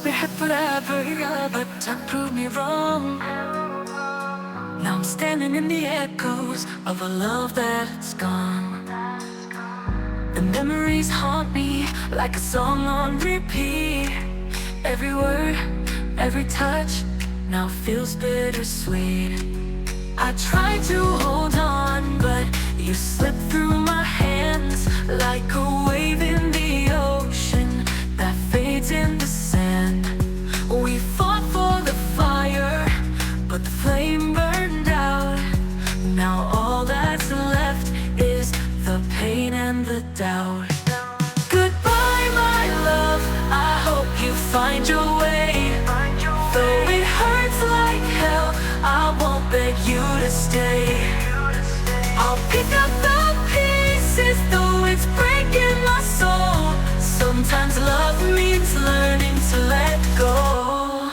be here forever, yeah, but time proved me wrong. Now I'm standing in the echoes of a love that's gone. The memories haunt me like a song on repeat. Every word, every touch now feels bittersweet. I tried to hold on, but you slipped through my hands like a wave in the ocean that fades in the sand. We fought for the fire, but the flame burned out. Now all that's left is the pain and the doubt. Goodbye, my love, I hope you find your way. Though it hurts like hell, I won't beg you to stay. I'll pick up the pieces, though it's breaking my soul. Sometimes love means learning to let go.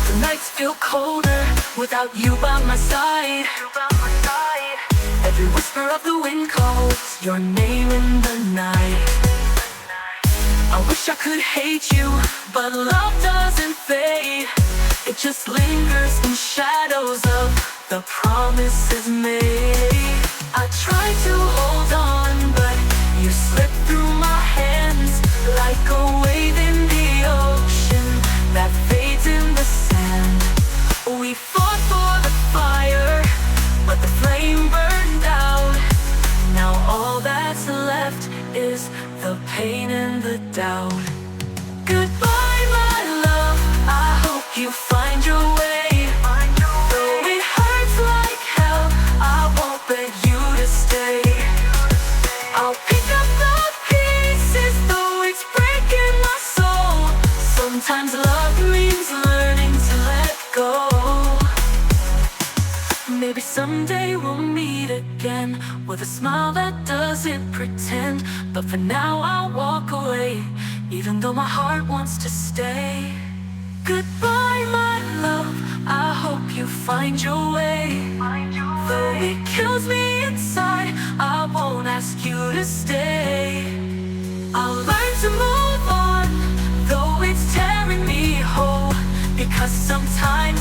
The nights feel colder without you by my side. Every whisper of the wind calls your name in the night. I wish I could hate you, but love doesn't fade. It just lingers in shadows of the promises made. I try to hold on, but you slip through my hands like a wave in the ocean that fades in the sand. We fought for the fire, but the flame burned out. Now all that's left is the pain and the doubt. Goodbye, my love, I hope you find your way. Though it hurts like hell, I won't beg you to stay. I'll pick up the pieces, though it's breaking my soul. Sometimes love means learning to let go. Maybe someday we'll meet again with a smile that doesn't pretend. But for now I'll walk away, even though my heart wants to stay. Goodbye, my love, I hope you find your way. Though it kills me inside, I won't ask you to stay. I'll learn to move on, though it's tearing me whole. Because sometimes